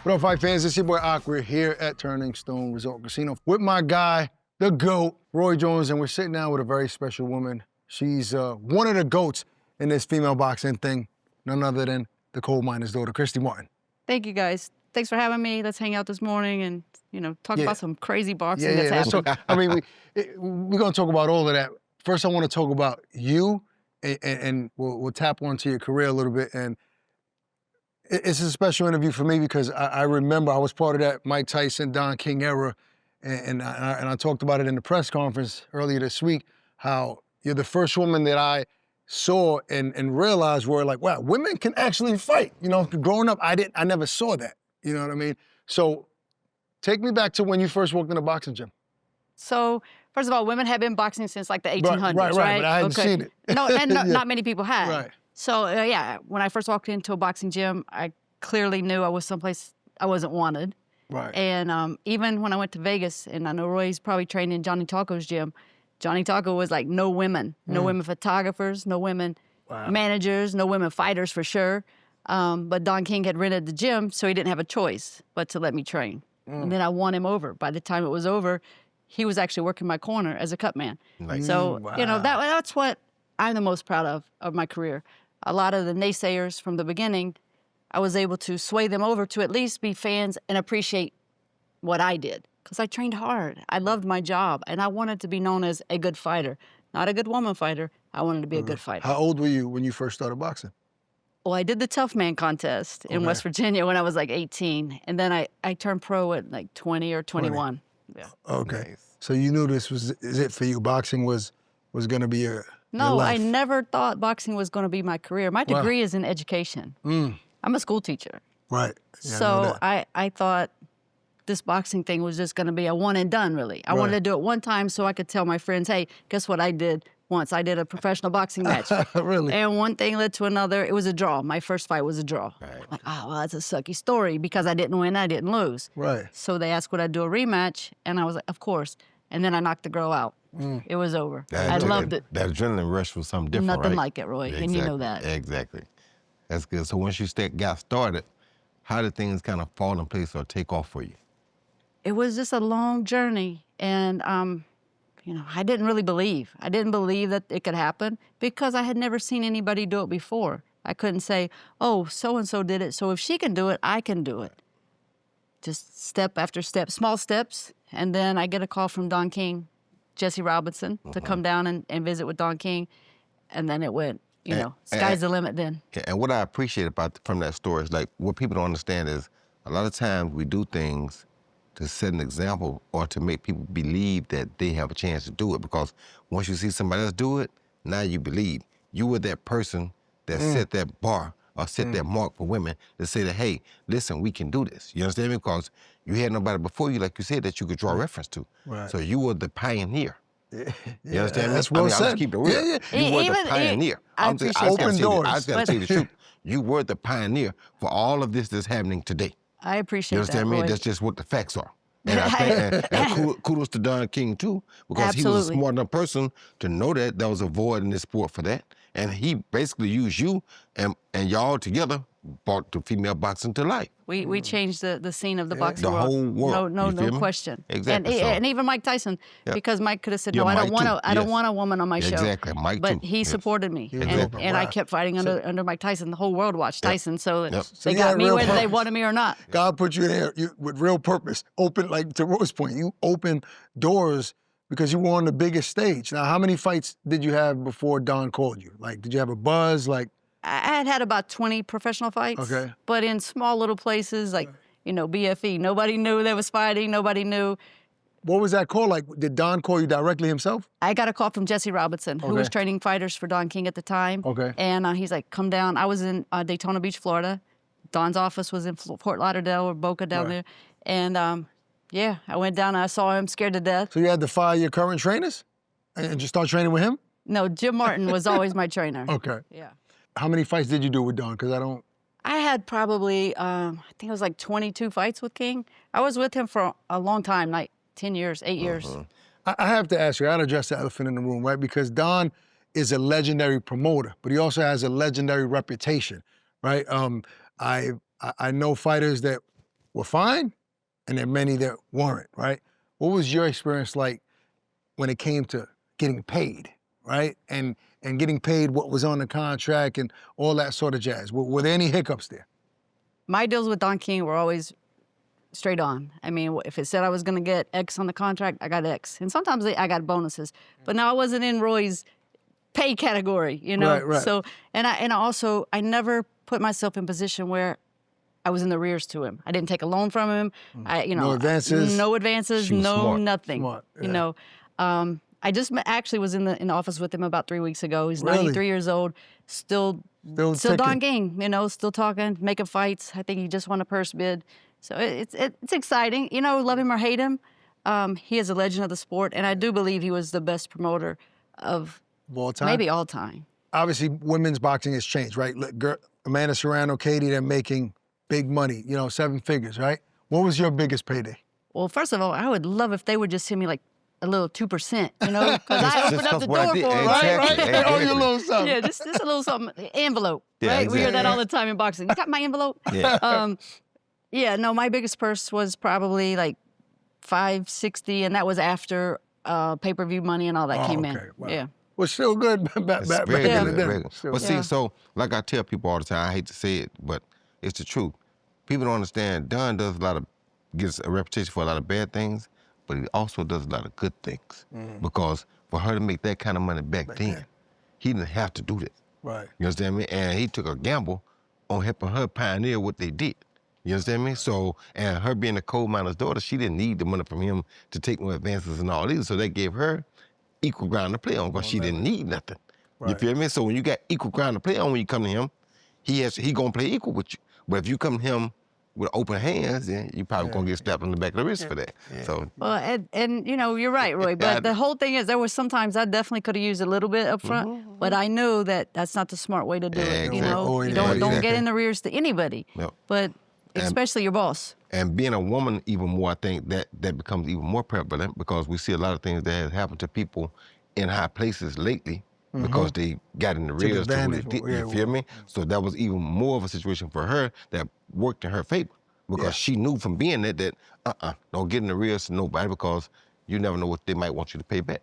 What up, fight fans? It's your boy Ak. We're here at Turning Stone Resort Casino with my guy, the GOAT, Roy Jones, and we're sitting down with a very special woman. She's one of the GOATs in this female boxing thing, none other than the coal miner's daughter, Christy Martin. Thank you, guys. Thanks for having me. Let's hang out this morning and, talk about some crazy boxing that's happening. Talk, I mean, we're going to talk about all of that. First, I want to talk about you, and we'll tap onto your career a little bit. And it's a special interview for me because I remember I was part of that Mike Tyson, Don King era, and I talked about it in the press conference earlier this week, how you're the first woman that I saw and realized were like, wow, women can actually fight. Growing up, I never saw that. You know what I mean? So take me back to when you first walked in a boxing gym. So, first of all, women have been boxing since like the 1800s, right? Right, but I hadn't seen it. No, and not many people had. Right. So, when I first walked into a boxing gym, I clearly knew I was someplace I wasn't wanted. Right. And even when I went to Vegas, and I know Roy's probably trained in Johnny Taco's gym, Johnny Taco was like no women photographers, no women managers, no women fighters for sure. But Don King had rented the gym, so he didn't have a choice but to let me train. And then I won him over. By the time it was over, he was actually working my corner as a cut man. Nice. So, that's what I'm the most proud of my career. A lot of the naysayers from the beginning, I was able to sway them over to at least be fans and appreciate what I did. Because I trained hard. I loved my job, and I wanted to be known as a good fighter. Not a good woman fighter. I wanted to be a good fighter. How old were you when you first started boxing? Well, I did the Tough Man contest in West Virginia when I was like 18. And then I turned pro at like 20 or 21. Yeah. Okay. Nice. So you knew this is it for you. Boxing was going to be your No, life. I never thought boxing was going to be my career. My degree is in education. I'm a school teacher. Right. Yeah, So I thought this boxing thing was just going to be a one and done, really. I wanted to do it one time so I could tell my friends, hey, guess what I did once? I did a professional boxing match. Really? And one thing led to another. It was a draw. My first fight was a draw. Right. I'm like, oh, well, that's a sucky story because I didn't win, I didn't lose. Right. So they asked would I do a rematch, and I was like, of course. And then I knocked the girl out. It was over. I loved it. That adrenaline rush was something different, Nothing right? like it, Roy, and you know that. Exactly. That's good. So once you got started, how did things kind of fall in place or take off for you? It was just a long journey, and I didn't really believe. I didn't believe that it could happen because I had never seen anybody do it before. I couldn't say, oh, so-and-so did it, so if she can do it, I can do it. Just step after step, small steps, and then I get a call from Don King, Jesse Robinson, to come down and visit with Don King, and then it went, sky's the limit then. And what I appreciate from that story is like what people don't understand is a lot of times we do things to set an example or to make people believe that they have a chance to do it, because once you see somebody else do it, now you believe. You were that person that set that bar or set that mark for women to say that, hey, listen, we can do this. You understand me? Because you had nobody before you, like you said, that you could draw reference to. Right. So you were the pioneer. Yeah. You understand me? That's well I'll said. just keep it real. Yeah. You were the pioneer. I Open doors. I just got to tell you the truth. You were the pioneer for all of this that's happening today. I appreciate You that, understand me? Roy. That's just what the facts are. And I think, and kudos to Don King too, because he was a smart enough person to know that there was a void in this sport for that. And he basically used you and y'all together brought the female boxing to life. We changed the scene of the boxing The world. whole world. No You feel me? question. Exactly. And even Mike Tyson, because Mike could have said, Yeah, no, I don't Mike want too. I don't Yes. want a woman on my show. Exactly. Mike but too. he Yes. supported me, Exactly. and I kept fighting under Mike Tyson. The whole world watched Tyson, so So they you got had me real whether they purpose. wanted me or not. God put you there with real purpose. Open, like to Rose's point, you opened doors because you were on the biggest stage. Now, how many fights did you have before Don called you? Like, did you have a buzz? Like, I had about 20 professional fights, Okay. but in small little places like, BFE. Nobody knew there was fighting. Nobody knew. what was that call like? Did Don call you directly himself? I got a call from Jesse Robinson, who was training fighters for Don King at the time. Okay. And he's like, come down. I was in Daytona Beach, Florida. Don's office was in Fort Lauderdale or Boca down there. And I went down and I saw him, scared to death. So you had to fire your current trainers and just start training with him? No, Jim Martin was always my trainer. Okay. Yeah. How many fights did you do with Don? Because I don't... I had probably, I think it was like 22 fights with King. I was with him for a long time, like 10 years, 8 years. I have to ask you, I gotta address the elephant in the room, right? Because Don is a legendary promoter, but he also has a legendary reputation, right? I know fighters that were fine, and there are many that weren't, right? What was your experience like when it came to getting paid, right? And getting paid what was on the contract and all that sort of jazz. Were there any hiccups there? My deals with Don King were always straight on. I mean, if it said I was going to get X on the contract, I got X. And sometimes I got bonuses. But now I wasn't in Roy's pay category, you know? Right. So, and I never put myself in a position where I was in the rears to him. I didn't take a loan from him. No advances? No advances, She was no smart. nothing. Smart, yeah. You know, I just actually was in the office with him about 3 weeks ago. He's Really? 93 years old, still ticking. Don King, you know, still talking, making fights. I think he just won a purse bid. So it's exciting. You know, love him or hate him, he is a legend of the sport, and I do believe he was the best promoter of all time? maybe all time. Obviously, women's boxing has changed, right? Amanda Serrano, Katie, they're making big money, you know, 7 figures, right? What was your biggest payday? Well, first of all, I would love if they would just send me like a little 2%, you know, because I opened up the door for them, Right? Exactly. Oh, your little something. Yeah, just a little something, envelope, Yeah, right? We hear that exactly. all the time in boxing. You got my envelope? Yeah. Yeah, no, my biggest purse was probably like $560, and that was after pay-per-view money and all that came in. Wow. Yeah. Well, still good back It's in very the good, day. very good. Still- But see, so like I tell people all the time, I hate to say it, but it's the truth. People don't understand. Don does gets a reputation for a lot of bad things, but he also does a lot of good things. Because for her to make that kind of money back then, he didn't have to do that. Right. You understand me? And he took a gamble on helping her pioneer what they did. You understand me? So, and her being a coal miner's daughter, she didn't need the money from him to take no advances and all either. So that gave her equal ground to play on because she didn't need nothing. You Right. feel me? So when you got equal ground to play on when you come to him, he gonna play equal with you. But if you come to him with open hands, then you probably gonna get slapped on the back of the wrist for that. So Well, and you know, you're right, Roy. But the whole thing is, there was sometimes I definitely could have used a little bit up front, but I know that that's not the smart way to do it. You Exactly. know, Oh, you yeah. don't Exactly. get in the rears to anybody, Yep. but especially your boss. And being a woman even more, I think that becomes even more prevalent because we see a lot of things that have happened to people in high places lately because they got in the Took rears to who they advantage, did. yeah, You feel me? So that was even more of a situation for her that worked in her favor because she knew from being there that don't get in the rears to nobody because you never know what they might want you to pay back.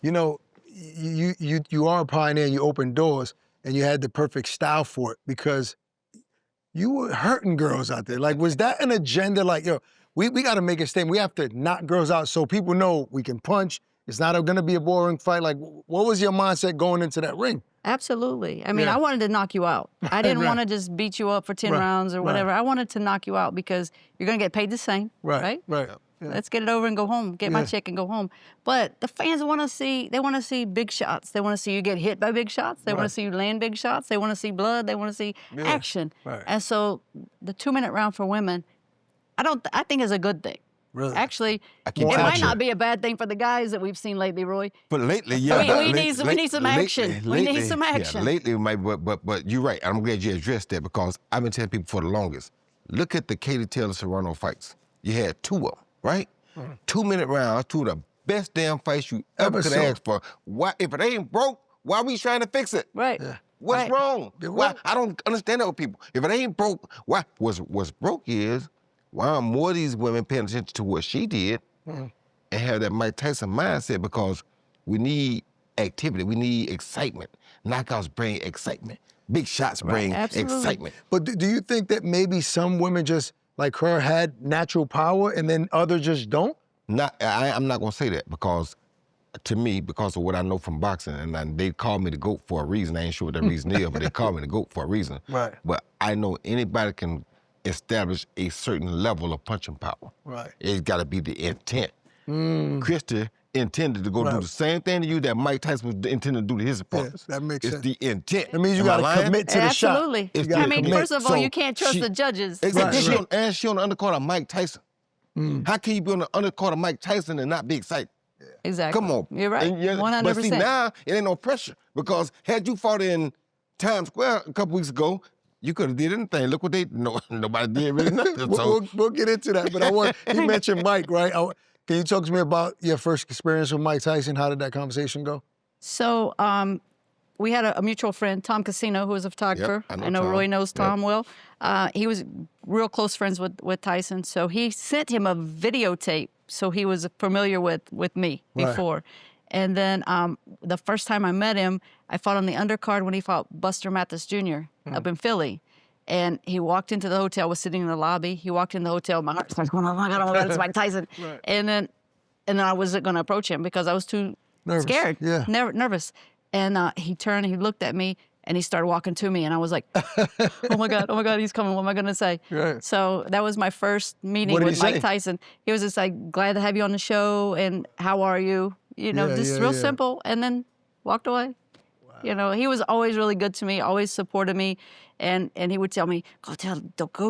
You know, you are a pioneer and you opened doors and you had the perfect style for it because you were hurting girls out there. Like, was that an agenda? Like, yo, we got to make a statement. We have to knock girls out so people know we can punch. It's not going to be a boring fight. Like, what was your mindset going into that ring? Absolutely. I mean, Yeah. I wanted to knock you out. I didn't Right. want to just beat you up for 10 Right. rounds or whatever. I wanted to knock you out because you're going to get paid the same, right? Right. Let's get it over and go home. Get my check and go home. But the fans want to see big shots. They want to see you get hit by big shots. They want Right. to see you land big shots. They want to see blood. They want to see action. Right. And so the 2-minute round for women, I think is a good thing. Really? Actually, keep it telling might you. not be a bad thing for the guys that we've seen lately, Roy. But lately, We need some action. We need some action. Yeah, lately, but you're right. I'm glad you addressed that because I've been telling people for the longest. Look at the Katie Taylor Serrano fights. You had 2 of them, right? 2-minute rounds, 2 of the best damn fights you ever could saw. ask for. Why, if it ain't broke, why we trying to fix it? Right. What's Right. wrong? Yeah, Why? what? I don't understand that with people. If it ain't broke, why? What's broke is why aren't more of these women paying attention to what she did and have that Mike Tyson mindset because we need activity, we need excitement. Knockouts bring excitement. Big shots bring Absolutely. excitement. But do you think that maybe some women just, like her, had natural power and then others just don't? I'm not gonna say that because to me, because of what I know from boxing, and they call me the GOAT for a reason. I ain't sure what that reason is, but they call me the GOAT for a reason. Right. But I know anybody can establish a certain level of punching power. Right. It's gotta be the intent. Christy intended to go do the same thing to you that Mike Tyson was intended to do to his opponents. that makes it's sense. the intent. That means you Am I got to lying? commit to the shot. Absolutely. It's I gotta mean, commit. first of all, So you can't trust she- the judges. Exactly. Right. And she on the undercard of Mike Tyson. How can you be on the undercard of Mike Tyson and not be excited? Exactly. Come on. You're right. And 100%. But see, now it ain't no pressure because had you fought in Times Square a couple weeks ago, you could have did anything. Look what nobody did really nothing. We'll get into that, but you mentioned Mike, right? Can you talk to me about your first experience with Mike Tyson? How did that conversation go? So we had a mutual friend, Tom Casino, who was a photographer. I know I know Tom. Roy knows Yep. Tom well. He was real close friends with Tyson, so he sent him a videotape, so he was familiar with me Right. before. And then the first time I met him, I fought on the undercard when he fought Buster Mathis Jr. Up in Philly. And he walked into the hotel, was sitting in the lobby. He walked in the hotel, my heart started going, oh my God, it's Mike Tyson. Right. And then I wasn't going to approach him because I was too Nervous. scared, Yeah. nervous. And he turned, he looked at me, and he started walking to me. And I was like, oh my God, he's coming. What am I going to say? Right. So that was my first meeting What did with he Mike say? Tyson. He was just like, glad to have you on the show, and how are you? You know, Yeah, just yeah, real yeah. simple, and then walked away. You know, he was always really good to me, always supported me, and he would tell me, go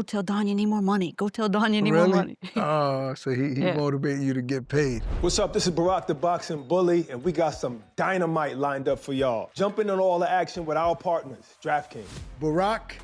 tell Don you need more money. Go tell Don you need more money. Oh, so he Yeah. motivated you to get paid. What's up? This is Barak the Boxing Bully, and we got some dynamite lined up for y'all. Jumping on all the action with our partners, DraftKings. Barak,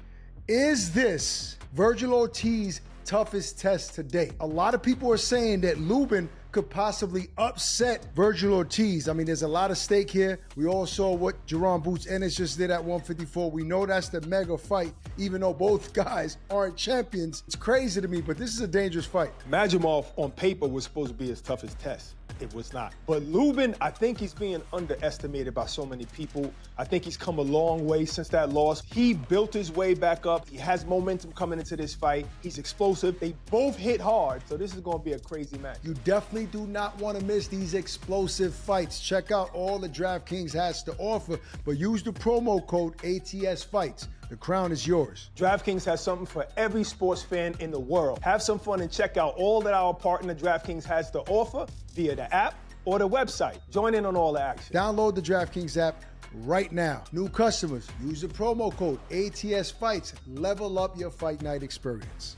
is this Virgil Ortiz's toughest test to date? A lot of people are saying that Lubin could possibly upset Virgil Ortiz. I mean, there's a lot of stake here. We all saw what Jerome Boots Ennis just did at 154. We know that's the mega fight, even though both guys aren't champions. It's crazy to me, but this is a dangerous fight. Majimov on paper was supposed to be his toughest test. It was not. But Lubin, I think he's being underestimated by so many people. I think he's come a long way since that loss. He built his way back up. He has momentum coming into this fight. He's explosive. They both hit hard, so this is going to be a crazy match. You definitely do not want to miss these explosive fights. Check out all the DraftKings has to offer, but use the promo code ATSFights. The crown is yours. DraftKings has something for every sports fan in the world. Have some fun and check out all that our partner DraftKings has to offer via the app or the website. Join in on all the action. Download the DraftKings app right now. New customers, use the promo code ATSFights. Level up your fight night experience.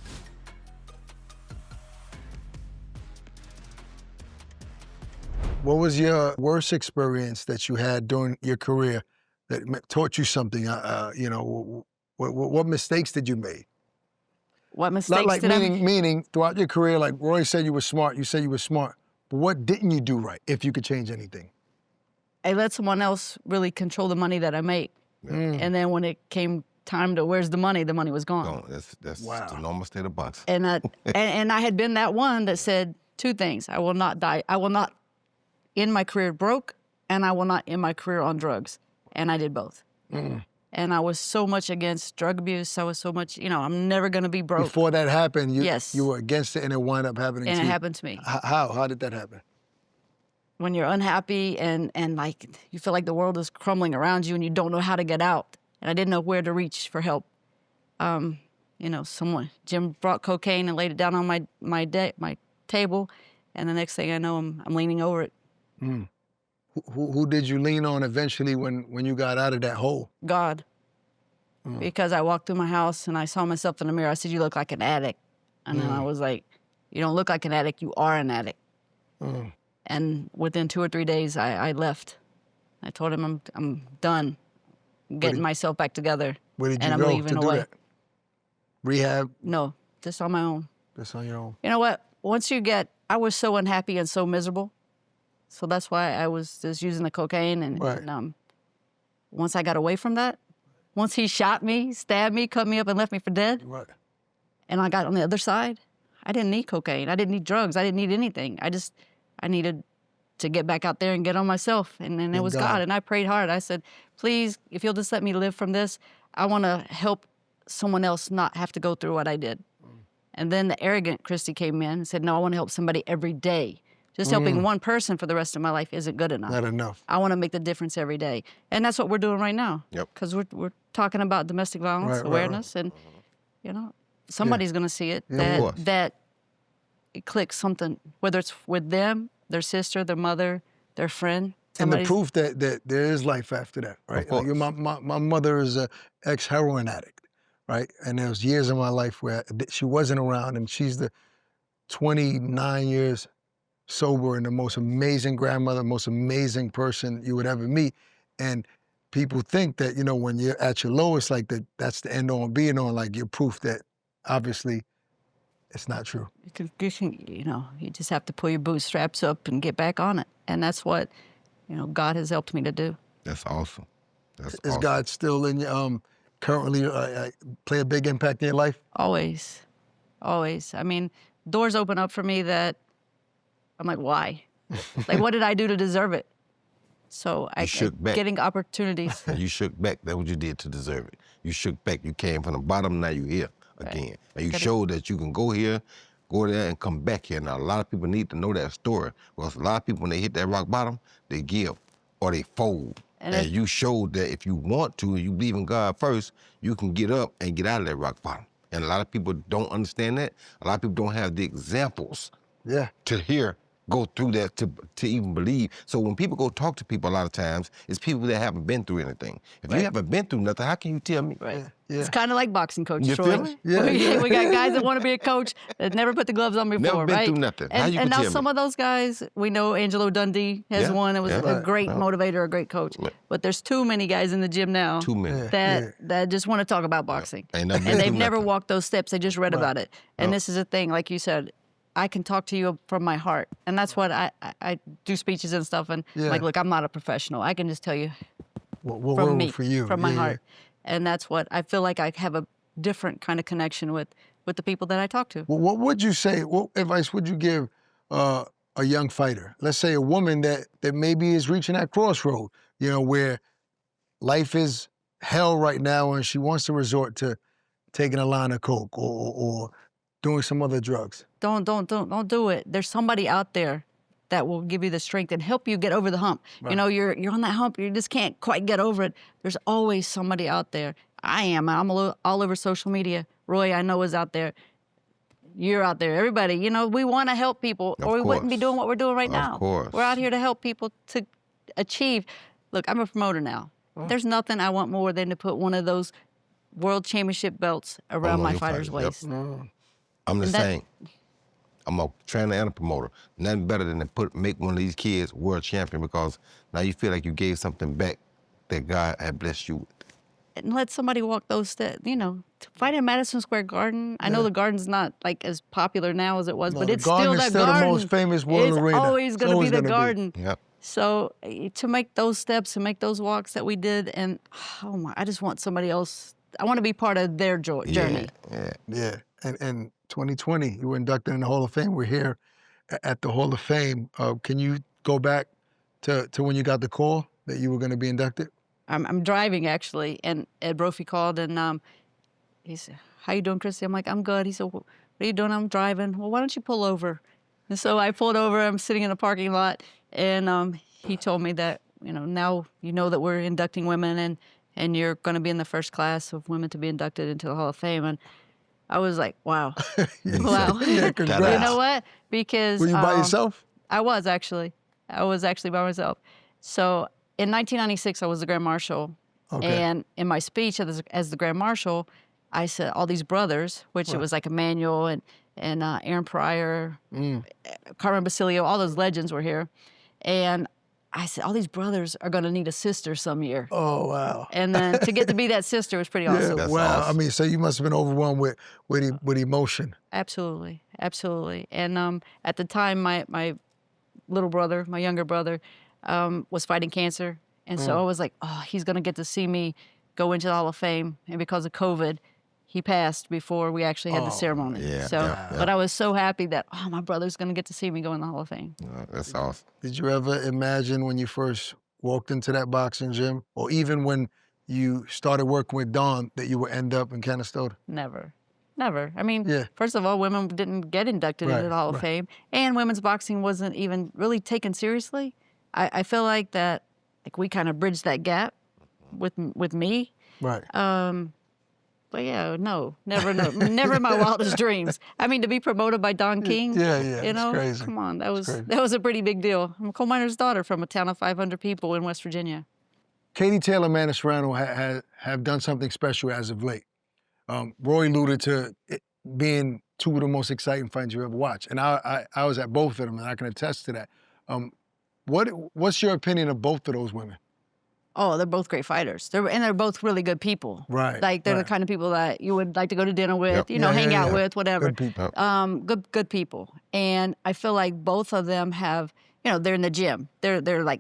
What was your worst experience that you had during your career that taught you something? You know, what mistakes did you make? What mistakes Not like did I make? meaning throughout your career, like Roy said you were smart, you said you were smart, but what didn't you do right if you could change anything? I let someone else really control the money that I make. And then when it came time to where's the money was gone. No, that's Wow. the normal state of boxing. And and I had been that one that said two things. I will not die. I will not end my career broke, and I will not end my career on drugs. And I did both. And I was so much against drug abuse. I was so much, you know, I'm never going to be broke. Before that happened, Yes. you were against it and it wound up happening And to it you. happened to me. How did that happen? When you're unhappy and like you feel like the world is crumbling around you and you don't know how to get out. And I didn't know where to reach for help. You know, Jim brought cocaine and laid it down on my table, and the next thing I know, I'm leaning over it. Who did you lean on eventually when you got out of that hole? God. Because I walked through my house and I saw myself in the mirror. I said, you look like an addict. And then I was like, you don't look like an addict, you are an addict. And within 2 or 3 days, I left. I told him I'm done getting myself back together. Where did you and I'm go leaving to do away. that? Rehab? No, just on my own. Just on your own? You know what? I was so unhappy and so miserable. So that's why I was just using the cocaine. And once I got away from that, once he shot me, stabbed me, cut me up, and left me for dead, Right. and I got on the other side, I didn't need cocaine. I didn't need drugs. I didn't need anything. I needed to get back out there and get on myself. And then it was God. And I prayed hard. I said, please, if you'll just let me live from this, I want to help someone else not have to go through what I did. And then the arrogant Christy came in and said, no, I want to help somebody every day. Just helping one person for the rest of my life isn't good enough. Not enough. I want to make the difference every day. And that's what we're doing right now. Yep. Because we're talking about domestic violence Right, awareness. And, you know, somebody's going to see it. Yeah, of course. That it clicks something, whether it's with them, their sister, their mother, their friend. And the somebody's- proof that there is life after that, right? course. Like my mother is a ex-heroin addict, right? And there was years in my life where she wasn't around, and she's the 29 years sober and the most amazing grandmother, most amazing person you would ever meet. And people think that, you know, when you're at your lowest, like that's the end all being all, like you're proof that obviously it's not true. you know, you just have to pull your bootstraps up and get back on it. And that's what, you know, God has helped me to do. That's awesome. That's Is awesome. God still in your, currently play a big impact in your life? Always, always. I mean, doors open up for me that I'm like, why? Like, what did I do to deserve it? So I shook back. getting opportunities. And you shook back. That's what you did to deserve it. You shook back. You came from the bottom, now you're here again. And you showed that you can go here, go there, and come back here. Now, a lot of people need to know that story. Because a lot of people, when they hit that rock bottom, they give or they fold. And you showed that if you want to, and you believe in God first, you can get up and get out of that rock bottom. And a lot of people don't understand that. A lot of people don't have the examples to hear go through that to even believe. So when people go talk to people, a lot of times, it's people that haven't been through anything. If you haven't been through nothing, how can you tell me? Right. It's kind of like boxing coaches. You feel me? We got guys that want to be a coach that never put the gloves on before, Never been right? through nothing. How And, you and can now tell some me? of those guys, we know Angelo Dundee has one that was a great motivator, a great coach. But there's too many guys in the gym now Too many. that just want to talk about boxing. Ain't never been And they've through never nothing. walked those steps. They just read about it. And this is the thing, like you said, I can talk to you from my heart. And that's what I do speeches and stuff. And like, look, I'm not a professional. I can just tell you from me, for you. from my heart. And that's what I feel like I have a different kind of connection with the people that I talk to. Well, what would you say, what advice would you give a young fighter? Let's say a woman that maybe is reaching that crossroad, you know, where life is hell right now and she wants to resort to taking a line of coke or doing some other drugs. Don't do it. There's somebody out there that will give you the strength and help you get over the hump. You know, you're on that hump, you just can't quite get over it. There's always somebody out there. I'm all over social media. Roy, I know, is out there. You're out there. Everybody, you know, we want to help people or we wouldn't be doing what we're doing right now. Of course. We're out here to help people to achieve. Look, I'm a promoter now. There's nothing I want more than to put one of those world championship belts around my fighter's waist. I'm the same. I'm a trainer and a promoter. Nothing better than to make one of these kids world champion because now you feel like you gave something back that God had blessed you with. And let somebody walk those steps, you know, to fight in Madison Square Garden. I know the Garden's not like as popular now as it was, but it's still that Garden. The most famous world arena. It's always going to be the Garden. Yep. So to make those steps and make those walks that we did, and oh my, I just want somebody else. I want to be part of their journey. Yeah. And 2020, you were inducted in the Hall of Fame. We're here at the Hall of Fame. Can you go back to when you got the call that you were going to be inducted? I'm driving, actually, and Ed Brophy called, and he said, "How you doing, Christy?" I'm like, "I'm good." He said, "What are you doing?" "I'm driving." "Well, why don't you pull over?" And so I pulled over. I'm sitting in a parking lot, and he told me that, you know, now you know that we're inducting women, and you're going to be in the first class of women to be inducted into the Hall of Fame. And I was like, wow. Wow. Yeah, congrats. You know what? Because Were you by yourself? I was actually by myself. So in 1996, I was the Grand Marshal. Okay. And in my speech as the Grand Marshal, I said all these brothers, which it was like Emmanuel and Aaron Pryor, Carmen Basilio, all those legends were here. And I said, all these brothers are going to need a sister some year. Oh, wow. And then to get to be that sister was pretty awesome. That's wow. awesome. I mean, so you must have been overwhelmed with emotion. Absolutely, absolutely. And at the time, my little brother, my younger brother, was fighting cancer. And so I was like, oh, he's going to get to see me go into the Hall of Fame. And because of COVID, he passed before we actually had the ceremony. But I was so happy that, oh, my brother's going to get to see me go in the Hall of Fame. That's awesome. Did you ever imagine when you first walked into that boxing gym, or even when you started working with Dawn, that you would end up in Canastota? Never. I mean, first of all, women didn't get inducted into the Hall of Fame, and women's boxing wasn't even really taken seriously. I feel like that, like we kind of bridged that gap with me. Right. But yeah, no, never in my wildest dreams. I mean, to be promoted by Don King, you know, crazy. come on, that was a pretty big deal. I'm a coal miner's daughter from a town of 500 people in West Virginia. Katie Taylor, and Serrano have done something special as of late. Roy alluded to it being two of the most exciting fights you ever watched, and I was at both of them, and I can attest to that. What's your opinion of both of those women? Oh, they're both great fighters. They're both really good people. Right. Like they're the kind of people that you would like to go to dinner with, you know, hang out with, whatever. Good people. Good people. And I feel like both of them have, you know, they're in the gym. They're like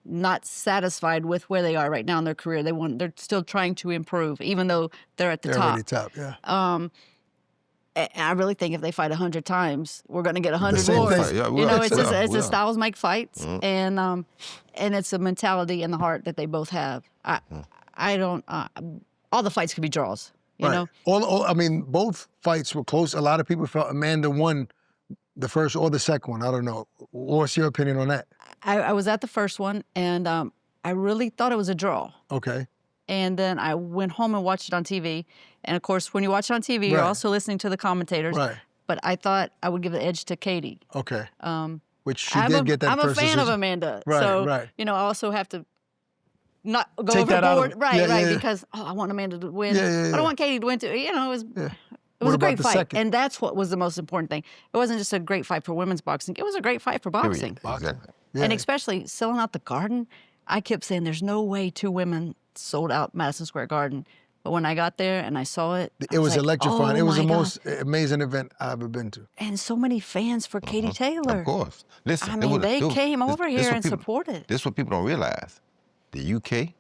not satisfied with where they are right now in their career. They're still trying to improve, even though they're at the They're top. already top, yeah. I really think if they fight 100 times, we're going to get 100 same more. thing. Yeah, we You know, are. it's Yeah, a we are. styles make fights, and it's a mentality and the heart that they both have. I don't. All the fights could be draws. You know. I mean, both fights were close. A lot of people felt Amanda won the first or the second one. I don't know. What's your opinion on that? I was at the first one, and I really thought it was a draw. Okay. And then I went home and watched it on TV. And of course, when you watch it on TV, you're Right. also listening to the commentators. Right. But I thought I would give the edge to Katie. Okay. Which she I'm did get that I'm first a fan of decision. Amanda. Right, so, right. you know, I also have to not go Take that out of- overboard. Right, yeah, right. yeah. Because, I want Amanda to win. Yeah, yeah, I yeah. don't want Katie to win too. You know, it was Yeah. it What was a about great the fight. second? And that's what was the most important thing. It wasn't just a great fight for women's boxing. It was a great fight for boxing. Exactly. Yeah. And especially selling out the Garden. I kept saying there's no way two women sold out Madison Square Garden. But when I got there and I saw it, It was like, electrifying. oh it was the my God. most amazing event I've ever been to. And so many fans for Katie Taylor. Of course. Listen, I mean, they came over here and supported. This is what people don't realize. The UK,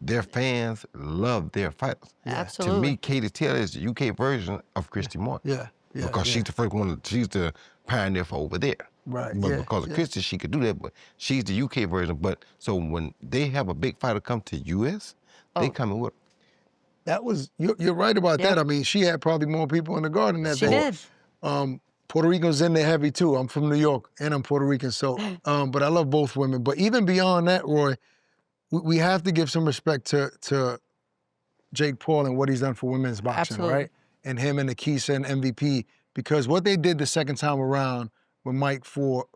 their fans love their fighters. Absolutely. To me, Katie Taylor is the UK version of Christy Martin. Yeah, yeah. Because yeah. she's the first one, she's the pioneer for over there. Right, But yeah, because of yeah. Christy, she could do that, but she's the UK version. But so when they have a big fighter come to US, they come in with That was, you're right about that. I mean, she had probably more people in the Garden that She day. did. Puerto Rico's in there heavy too. I'm from New York and I'm Puerto Rican, so, but I love both women. But even beyond that, Roy, we have to give some respect to Jake Paul and what he's done for women's boxing, Absolutely. right? And him and Akisa and MVP, because what they did the second time around with Mike for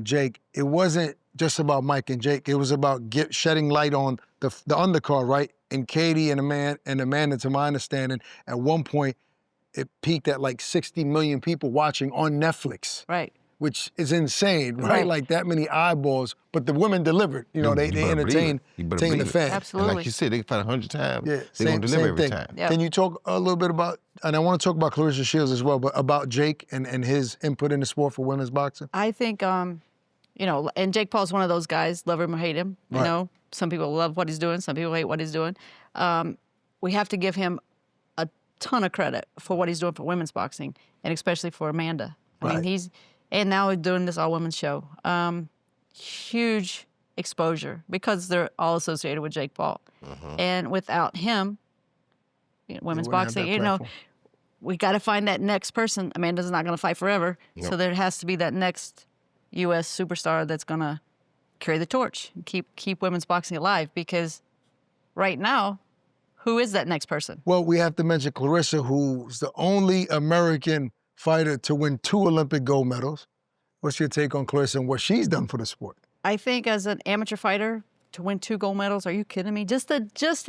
Jake, it wasn't just about Mike and Jake. It was about shedding light on the undercard, right? And Katie and Amanda, to my understanding, at one point, it peaked at like 60 million people watching on Netflix, Right. which is insane, right? Right. Like that many eyeballs, but the women delivered. You know, they entertained the fans. Absolutely. And like you said, they can fight 100 times. Yeah, They're going to deliver every thing. time. Yep. Can you talk a little bit about, and I want to talk about Claressa Shields as well, but about Jake and his input in the sport for women's boxing? I think, you know, and Jake Paul's one of those guys, love him or hate him. You Right. know, some people love what he's doing, some people hate what he's doing. We have to give him a ton of credit for what he's doing for women's boxing, and especially for Amanda. I mean, Right. and now he's doing this all-women's show. Huge exposure because they're all associated with Jake Paul. And without him, you know, women's wouldn't have boxing, that you know, platform. we got to find that next person. Amanda's not going to fight forever. So there has to be that next U.S. superstar that's going to carry the torch, and keep women's boxing alive. Because right now, who is that next person? Well, we have to mention Clarissa, who's the only American fighter to win 2 Olympic gold medals. What's your take on Clarissa and what she's done for the sport? I think as an amateur fighter, to win 2 gold medals, are you kidding me? Just to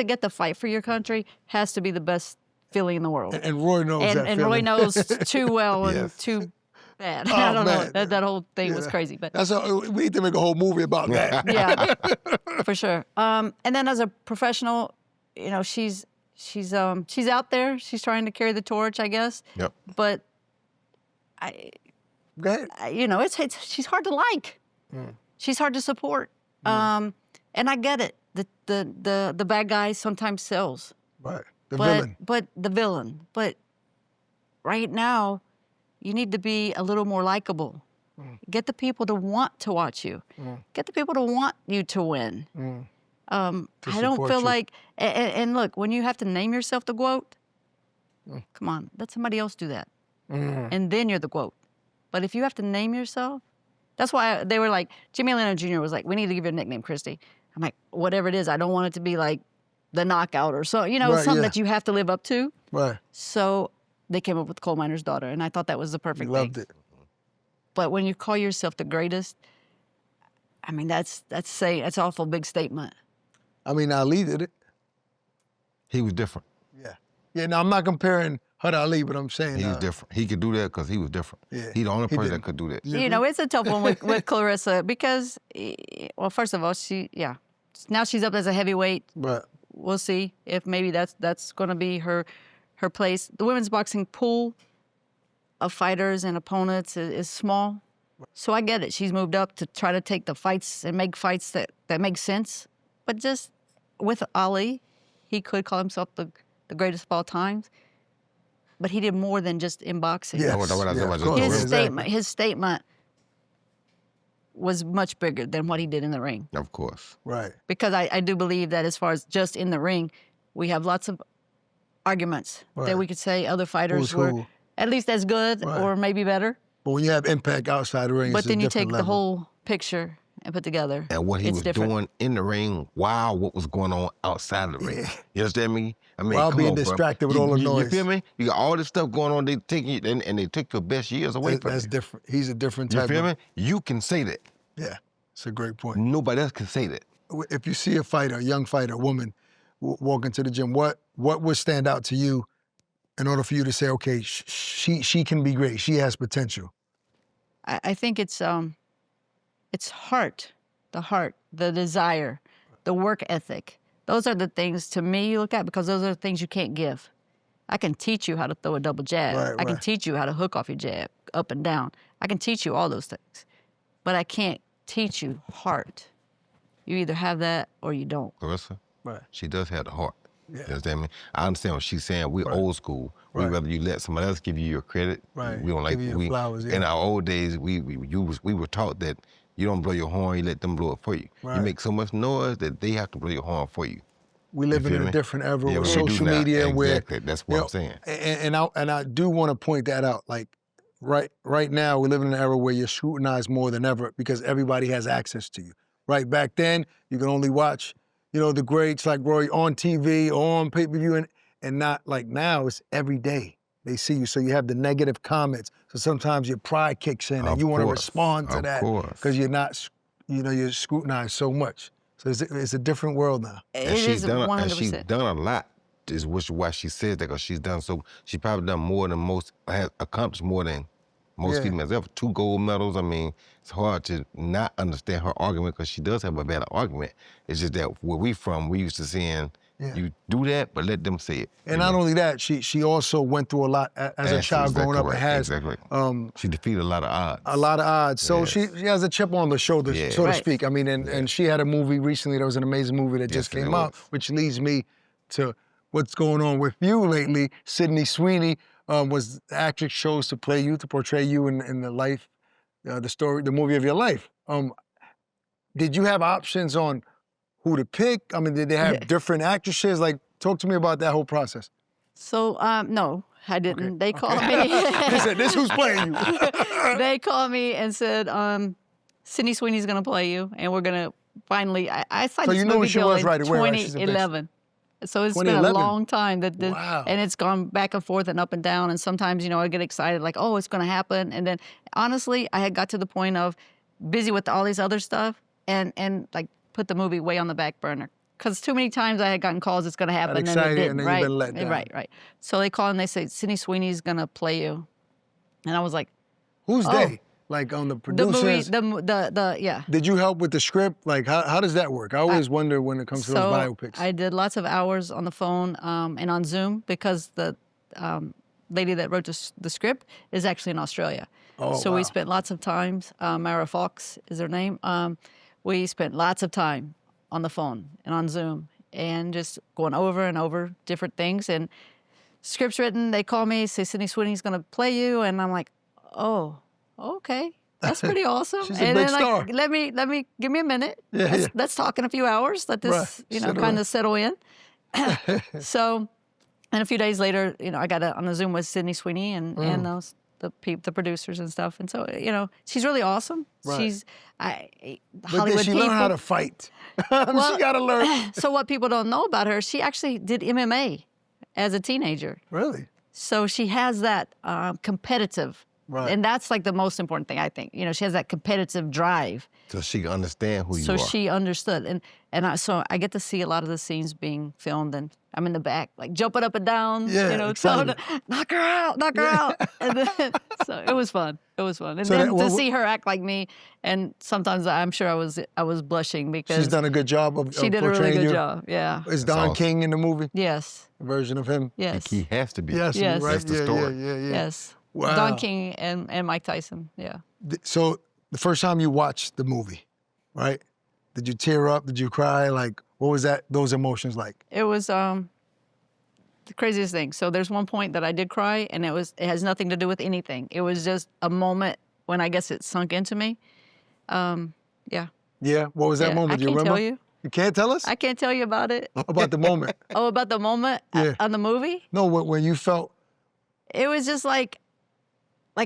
get to fight for your country has to be the best feeling in the world. And Roy knows that And Roy feeling. knows too well and Yes. too bad. Oh, I don't know. man. That whole thing was Yeah. crazy. But We need to make a whole movie about that. yeah, for sure. And then as a professional, you know, she's out there. She's trying to carry the torch, I guess. Yep. But Go ahead. you know, she's hard to like. She's hard to support. And I get it. The bad guy sometimes sells. Right. The villain. But the villain. But right now, you need to be a little more likable. Get the people to want to watch you. Get the people to want you to win. I don't support feel you. like, and look, when you have to name yourself the GOAT, come on, let somebody else do that. And then you're the GOAT. But if you have to name yourself, that's why they were like, Jimmy Leno Jr. was like, we need to give you a nickname, Christy. I'm like, whatever it is, I don't want it to be like the knockout or so, you know, Right, something yeah. that you have to live up to. Right. So they came up with Coal Miner's Daughter, and I thought that was the We perfect loved thing. it. But when you call yourself the greatest, I mean, that's an awful big statement. I mean, Ali did it. He was different. Yeah. Yeah, now I'm not comparing her to Ali, but I'm saying He was different. He could do that because he was different. Yeah, He the only he person did. that could do that. You know, it's a tough one with Clarissa because, well, first of all, now she's up as a heavyweight. Right. We'll see if maybe that's going to be her place. The women's boxing pool of fighters and opponents is small. So I get it. She's moved up to try to take the fights and make fights that make sense. But just with Ali, he could call himself the greatest of all times. But he did more than just in boxing. Yes. His statement was much bigger than what he did in the ring. Of course. Right. Because I do believe that as far as just in the ring, we have lots of arguments that we could say other fighters were at least as good or maybe better. But when you have impact outside the ring, but it's then a you different take level. the whole picture and put together. And what he it's was different. doing in the ring while what was going on outside of the ring. Yeah. You understand me? I mean, While come being on, bro. distracted with all the You noise. feel me? You got all this stuff going on. They take you, and they took your best years away from That's you. different. He's a different You type feel of... me? You can say that. Yeah, it's a great point. Nobody else can say that. If you see a fighter, a young fighter, a woman, walk into the gym, what would stand out to you in order for you to say, okay, she can be great, she has potential? I think it's heart, the desire, the work ethic. Those are the things, to me, you look at, because those are the things you can't give. I can teach you how to throw a double jab. Right, I can right. teach you how to hook off your jab, up and down. I can teach you all those things. But I can't teach you heart. You either have that or you don't. Clarissa, Right. she does have the heart. Yeah. You understand me? I understand what she's saying. We're old school. Right. We'd rather you let somebody else give you your credit. Right. We don't like Give you your flowers, yeah. In our old days, we were taught that you don't blow your horn, you let them blow it for you. Right. You make so much noise that they have to blow your horn for you. We live in feel a me? different era Yeah, with we do social now. media where Exactly. That's what I'm saying. And I do want to point that out. Like right now, we live in an era where you're scrutinized more than ever because everybody has access to you. Right back then, you could only watch, the greats like Roy on TV or on pay-per-view, and not like now. It's every day they see you. So you have the negative comments. So sometimes your pride kicks in, and Of you want to course. respond to Of that course. because you're not, you're scrutinized so much. So it's a different world now. And It she's is done, 100%. and she's done a lot. Is why she says that, because she's probably done more than most, has accomplished more than most Yeah. females ever. 2 gold medals. I mean, it's hard to not understand her argument because she does have a valid argument. It's just that where we from, we used to seeing you do that, but let them say it. And not only that, she also went through a lot as a child growing up. Right, And has exactly. She defeated a lot of odds. a lot of odds. So Yes. she has a chip on the shoulder, Yeah. so to Right. speak. I mean, and she had a movie recently that was an amazing movie that just Yes, came it out, was. which leads me to what's going on with you lately. Sydney Sweeney was the actress chose to play you, to portray you in the life, the story, the movie of your life. Did you have options on who to pick? I mean, did they have different actresses? Like, talk to me about that whole process. So, no, I didn't. They called They me. said, this who's playing you. They called me and said, Sydney Sweeney's going to play you, and we're going to finally, I signed So this you knew movie who she deal was in right away, right? She's a bitch. 2011. So it's been a 2011? long time that this, Wow. and it's gone back and forth and up and down. And sometimes, I get excited, like, oh, it's going to happen. And then, honestly, I had got to the point of busy with all these other stuff, and like put the movie way on the back burner. Because too many times I had gotten calls, it's going to happen, and it excited, didn't. and then right? you've been let down. Right. So they call and they say, Sydney Sweeney's going to play you. And I was like, Who's Oh. they? Like on the producers? the movie, yeah. Did you help with the script? Like, how does that work? I always wonder when it comes to those biopics. I did lots of hours on the phone and on Zoom because the lady that wrote the script is actually in Australia. Oh, so wow. we spent lots of times. Mara Fox is her name. We spent lots of time on the phone and on Zoom and just going over and over different things. And scripts written, they call me, say, Sydney Sweeney's going to play you. And I'm like, oh, okay. That's pretty awesome. She's a and big then star. let me give me a minute. Yeah, Let's talk in a few hours. Let this, Right. Settle kind in. of settle in. So, and a few days later, I got on a Zoom with Sydney Sweeney and those the producers and stuff. And so, she's really awesome. Right. She's But Hollywood did she people. learn how to fight? Well, she got to learn. So what people don't know about her, she actually did MMA as a teenager. Really? So she has that competitive, Right. and that's like the most important thing, I think. She has that competitive drive. So she can understand who you So are. she understood, so I get to see a lot of the scenes being filmed, and I'm in the back, like jumping up and down, Yeah, telling her, excited. knock her out, and then, so it was fun. And So then that- to see her act like me, and sometimes I'm sure I was blushing because She's done a good job of she did a really portraying good you. job. Yeah. Is Don awesome. King in the movie? Yes. A version of him? Yes. He has to be. Yes, Yes. right? That's the story. Yeah. Yes. Wow. dunking and Mike Tyson. Yeah. So the first time you watched the movie, right? Did you tear up? Did you cry? Like, what was those emotions like? It was the craziest thing. So there's one point that I did cry, and it has nothing to do with anything. It was just a moment when I guess it sunk into me. Yeah. Yeah. What was that Yeah, moment? I Do you can't remember? tell you. You can't tell us I can't tell you about it. about the moment. Oh, about the moment Yeah. on the movie? No, when you felt It was just like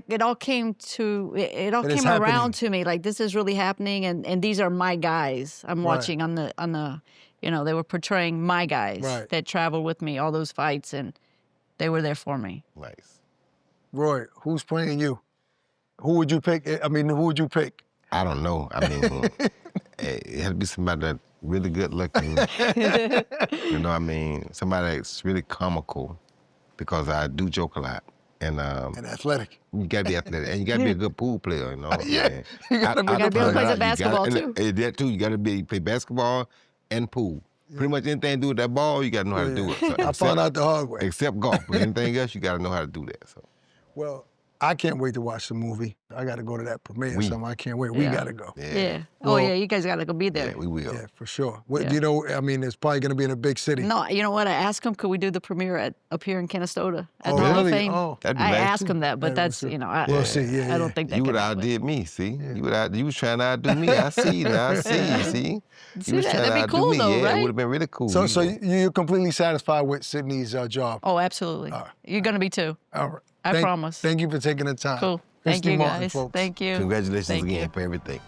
it all came to it all It is came around happening. to me. Like, this is really happening, and these are my guys. I'm Right. watching on the they were portraying my guys Right. that traveled with me all those fights, and they were there for me. Nice. Roy, who's playing you? Who would you pick? I mean, who would you pick? I don't know. I mean, it had to be somebody that's really good looking. You know what I mean? Somebody that's really comical, because I do joke a lot. And And athletic. you gotta be athletic, and you gotta be a good pool player, you know? Yeah, you gotta be- You gotta be able to play play some basketball, too. That too, you gotta play basketball and pool. Pretty much anything to do with that ball, you gotta know how to do it. So, I found out the hard way. Except golf, but anything else, you gotta know how to do that. So Well, I can't wait to watch the movie. I got to go to that premiere. We- So I can't wait. We Yeah. got to go. Yeah. Well- Oh yeah, you guys gotta go be there. yeah, we will. Yeah, for sure. What, Yeah. You know, I mean, it's probably going to be in a big city. No, you know what? I asked him, could we do the premiere up here in Canastota at Oh, the Hall of really? Fame? Oh. That'd be I nice, asked too. him that, but Yeah, that's we'll see. I We'll see. Yeah, I don't yeah. think that You could would happen. outdid me, see? You was trying to outdo me. I see now. I see. See You was that? trying That'd to be outdo cool me. though, Yeah, right? it would have been really cool. So, you so know. you're completely satisfied with Sydney's job? Oh, absolutely. You're gonna be too. All right. I promise. Thank you for taking the time. Cool. Thank Christy you, Martin, guys. folks. Thank you. Congratulations Thank again you. for everything.